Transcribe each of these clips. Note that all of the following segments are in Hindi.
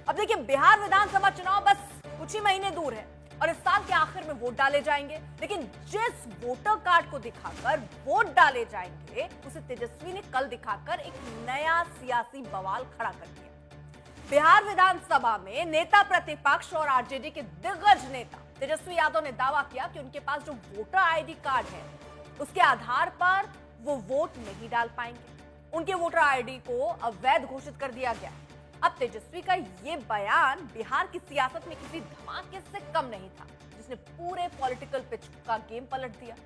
अब देखिए, बिहार विधानसभा चुनाव बस कुछ ही महीने दूर है और इस साल के आखिर में वोट डाले जाएंगे। लेकिन जिस वोटर कार्ड को दिखाकर वोट डाले जाएंगे, उसे तेजस्वी ने कल दिखाकर एक नया सियासी बवाल खड़ा कर दिया। बिहार विधानसभा में नेता प्रतिपक्ष और आरजेडी के दिग्गज नेता तेजस्वी यादव ने दावा किया कि उनके पास जो वोटर आईडी कार्ड है, उसके आधार पर वो वोट नहीं डाल पाएंगे। उनके वोटर आईडी को अवैध घोषित कर दिया गया। अब तेजस्वी का ये बयान बिहार की सियासत में किसी धमाके से कम नहीं था, जिसने पूरे पॉलिटिकल पिच का गेम पलट दिया।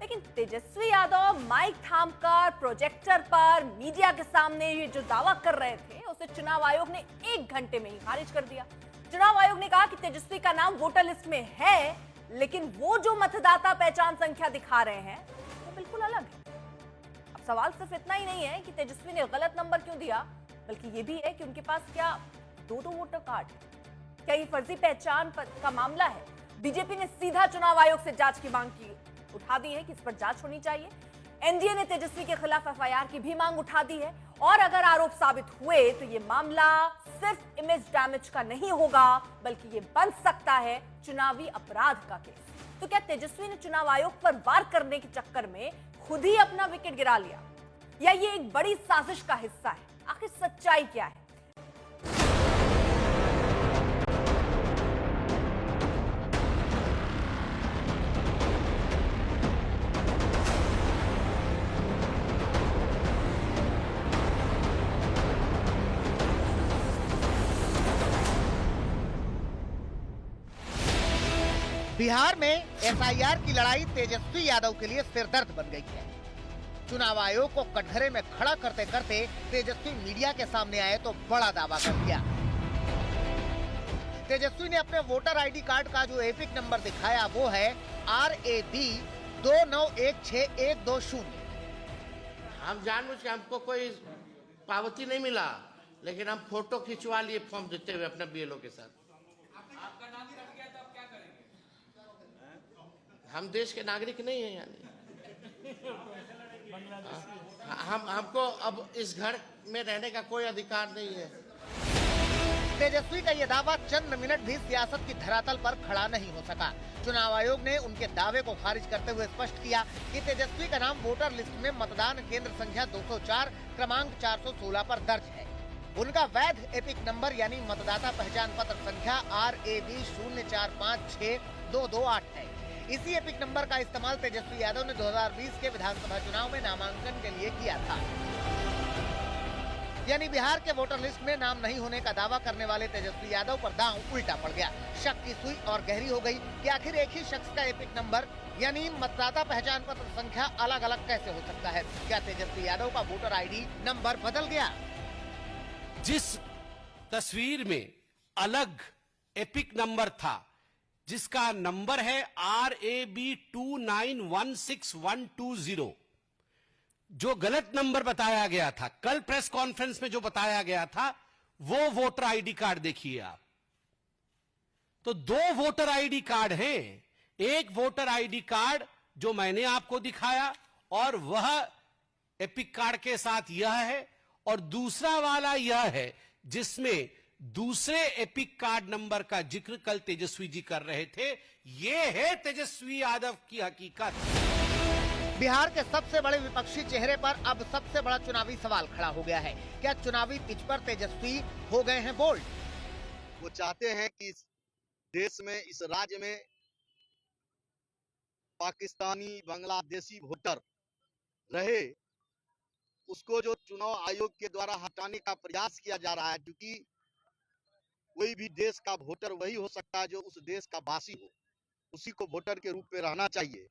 लेकिन तेजस्वी यादव माइक थामकर प्रोजेक्टर पर मीडिया के सामने ये जो दावा कर रहे थे, उसे चुनाव आयोग ने 1 घंटे में ही खारिज कर दिया। चुनाव आयोग ने कहा कि तेजस्वी का नाम वोटर लिस्ट में है, लेकिन वो जो मतदाता पहचान संख्या दिखा रहे हैं वो बिल्कुल अलग है। अब सवाल सिर्फ इतना ही नहीं है कि तेजस्वी ने गलत नंबर क्यों दिया, बल्कि ये भी है कि उनके पास क्या 2 वोटर कार्ड है। क्या ये फर्जी पहचान का मामला है? बीजेपी ने सीधा चुनाव आयोग से जांच की मांग की उठा दी है कि इस पर जांच होनी चाहिए। एनडीए ने तेजस्वी के खिलाफ एफआईआर की भी मांग उठा दी है और अगर आरोप साबित हुए तो ये मामला सिर्फ इमेज डैमेज का नहीं होगा, बल्कि ये बन सकता है चुनावी अपराध का केस। तो क्या तेजस्वी ने चुनाव आयोग पर वार करने के चक्कर में खुद ही अपना विकेट गिरा लिया, या ये एक बड़ी साजिश का हिस्सा है? आखिर सच्चाई क्या है? बिहार में एफआईआर की लड़ाई तेजस्वी यादव के लिए सिरदर्द बन गई है। चुनाव आयोग को कटघरे में खड़ा करते करते तेजस्वी मीडिया के सामने आए तो बड़ा दावा कर दिया। तेजस्वी ने अपने वोटर आईडी कार्ड का जो एपिक नंबर दिखाया वो है RAB 29162120। हम जानबूझ के, हमको कोई पावती नहीं मिला, लेकिन हम फोटो खिंचवा लिए फॉर्म देते हुए अपने BLO के साथ। आपका नाम रख गया तो अब क्या करेंगे? हम देश के नागरिक नहीं हैं, यानी हमको अब इस घर में रहने का कोई अधिकार नहीं है। तेजस्वी का यह दावा चंद मिनट भी सियासत की धरातल पर खड़ा नहीं हो सका। चुनाव आयोग ने उनके दावे को खारिज करते हुए स्पष्ट किया कि तेजस्वी का नाम वोटर लिस्ट में मतदान केंद्र संख्या 204 क्रमांक 416 पर दर्ज है। उनका वैध एपिक नंबर यानी मतदाता पहचान पत्र संख्या RAB 04562228 है। इसी एपिक नंबर का इस्तेमाल तेजस्वी यादव ने 2020 के विधानसभा चुनाव में नामांकन के लिए किया था। यानी बिहार के वोटर लिस्ट में नाम नहीं होने का दावा करने वाले तेजस्वी यादव पर दांव उल्टा पड़ गया। शक की सुई और गहरी हो गई कि आखिर एक ही शख्स का एपिक नंबर यानी मतदाता पहचान पत्र संख्या अलग अलग कैसे हो सकता है? क्या तेजस्वी यादव का वोटर ID नंबर बदल गया? जिस तस्वीर में अलग एपिक नंबर था, जिसका नंबर है RAB 29162120, जो गलत नंबर बताया गया था, कल प्रेस कॉन्फ्रेंस में जो बताया गया था, वो वोटर आईडी कार्ड देखिए आप। तो 2 वोटर आईडी कार्ड हैं। एक वोटर आईडी कार्ड जो मैंने आपको दिखाया और वह एपिक कार्ड के साथ यह है, और दूसरा वाला यह है जिसमें दूसरे एपिक कार्ड नंबर का जिक्र कल तेजस्वी जी कर रहे थे। ये है तेजस्वी यादव की हकीकत। बिहार के सबसे बड़े विपक्षी चेहरे पर अब सबसे बड़ा चुनावी सवाल खड़ा हो गया है। क्या चुनावी पिच पर तेजस्वी हो गए हैं बोल्ड? वो चाहते हैं कि इस देश में, इस राज्य में पाकिस्तानी बांग्लादेशी वोटर रहे, उसको जो चुनाव आयोग के द्वारा हटाने का प्रयास किया जा रहा है। क्योंकि कोई भी देश का वोटर वही हो सकता है जो उस देश का वासी हो, उसी को वोटर के रूप में रहना चाहिए।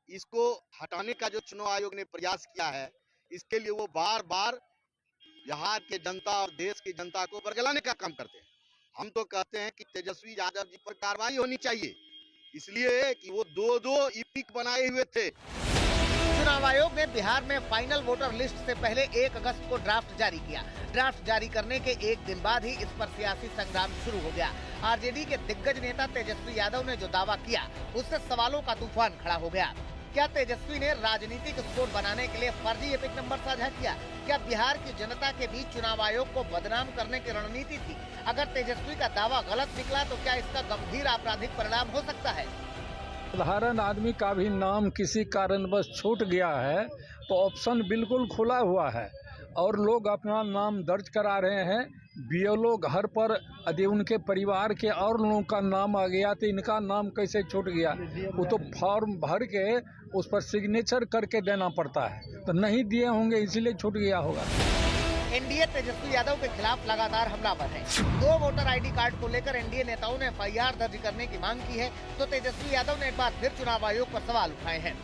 इसको हटाने का जो चुनाव आयोग ने प्रयास किया है, इसके लिए वो बार बार बिहार के जनता और देश की जनता को बरगलाने का काम करते हैं। हम तो कहते हैं कि तेजस्वी यादव जी पर कार्रवाई होनी चाहिए, इसलिए कि वो 2 एपिक बनाए हुए थे। चुनाव आयोग ने बिहार में फाइनल वोटर लिस्ट से पहले 1 अगस्त को ड्राफ्ट जारी किया। ड्राफ्ट जारी करने के 1 दिन बाद ही इस पर सियासी संग्राम शुरू हो गया। आरजेडी के दिग्गज नेता तेजस्वी यादव ने जो दावा किया, उससे सवालों का तूफान खड़ा हो गया। क्या तेजस्वी ने राजनीतिक स्कोर बनाने के लिए फर्जी एपिक नंबर साझा किया? क्या बिहार की जनता के बीच चुनाव आयोग को बदनाम करने की रणनीति थी? अगर तेजस्वी का दावा गलत निकला तो क्या इसका गंभीर आपराधिक परिणाम हो सकता है? साधारण आदमी का भी नाम किसी कारणवश छूट गया है तो ऑप्शन बिल्कुल खुला हुआ है और लोग अपना नाम दर्ज करा रहे हैं। बीएलओ घर पर यदि उनके परिवार के और लोगों का नाम आ गया तो इनका नाम कैसे छूट गया? वो तो फॉर्म भर के उस पर सिग्नेचर करके देना पड़ता है, तो नहीं दिए होंगे इसीलिए छूट गया होगा। एनडीए तेजस्वी यादव के खिलाफ लगातार हमलावर है। 2 वोटर आईडी कार्ड को लेकर एनडीए नेताओं ने एफआईआर दर्ज करने की मांग की है, तो तेजस्वी यादव ने एक बार फिर चुनाव आयोग पर सवाल उठाए हैं।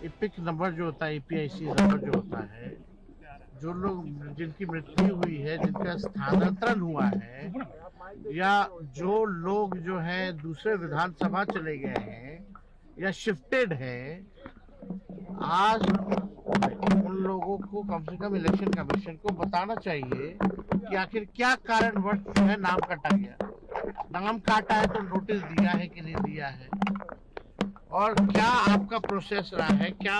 एपिक नंबर जो होता है, ईपीआईसी नंबर जो होता है, जो लोग जिनकी मृत्यु हुई है, जिनका स्थानांतरण हुआ है, या जो लोग जो है दूसरे विधानसभा चले गए हैं या शिफ्टेड हैं, आज उन लोगों को कम से कम इलेक्शन कमीशन को बताना चाहिए कि आखिर क्या कारणवश जो है नाम काटा गया। नाम काटा है तो नोटिस दिया है कि नहीं दिया है, और क्या आपका प्रोसेस रहा है, क्या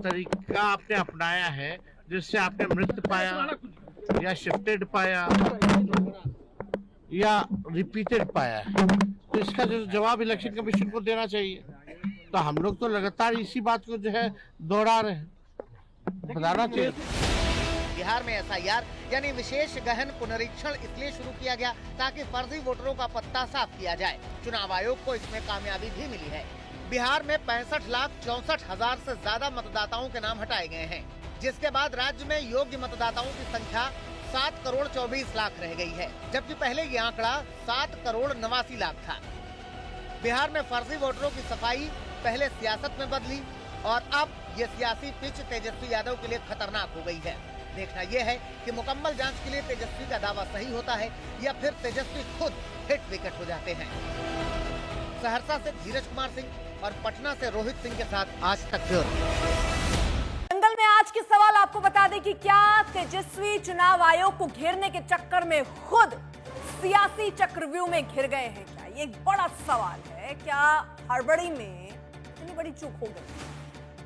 तरीका आपने अपनाया है जिससे आपने मृत पाया या शिफ्टेड पाया या रिपीटेड पाया है। तो इसका जो जवाब इलेक्शन कमीशन को देना चाहिए। तो हम लोग तो लगातार इसी बात को जो है दोहरा रहे हैं, बताना चाहिए। बिहार में एसआईआर यानी विशेष गहन पुनरीक्षण इसलिए शुरू किया गया ताकि फर्जी वोटरों का पत्ता साफ किया जाए। चुनाव आयोग को इसमें कामयाबी भी मिली है। बिहार में 65,64,000 से ज्यादा मतदाताओं के नाम हटाए गए हैं, जिसके बाद राज्य में योग्य मतदाताओं की संख्या 7,24,00,000 रह गई है, जबकि पहले ये आंकड़ा 7,89,00,000 था। बिहार में फर्जी वोटरों की सफाई पहले सियासत में बदली और अब ये सियासी पिच तेजस्वी यादव के लिए खतरनाक हो गई है। देखना यह है कि मुकम्मल जांच के लिए तेजस्वी का दावा सही होता है या फिर तेजस्वी खुद हिट विकेट हो जाते हैं। सहरसा से धीरज कुमार सिंह और पटना से रोहित सिंह के साथ आज तक ब्यूरो। दंगल में आज की सवाल आपको बता दें कि क्या तेजस्वी चुनाव आयोग को घेरने के चक्कर में खुद सियासी चक्रव्यूह में घिर गए हैं क्या? ये एक बड़ा सवाल है। क्या हड़बड़ी में इतनी बड़ी चूक हो गई?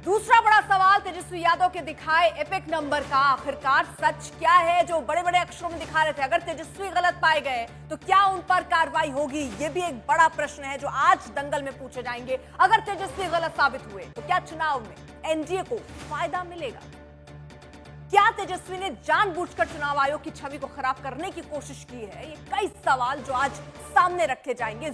दूसरा बड़ा सवाल तेजस्वी यादव के दिखाए एपिक नंबर का आखिरकार सच क्या है, जो बड़े बड़े अक्षरों में दिखा रहे थे। अगर तेजस्वी गलत पाए गए तो क्या उन पर कार्रवाई होगी? ये भी एक बड़ा प्रश्न है जो आज दंगल में पूछे जाएंगे। अगर तेजस्वी गलत साबित हुए तो क्या चुनाव में एनडीए को फायदा मिलेगा? क्या तेजस्वी ने जानबूझकर चुनाव आयोग की छवि को खराब करने की कोशिश की है? ये कई सवाल जो आज सामने रखे जाएंगे।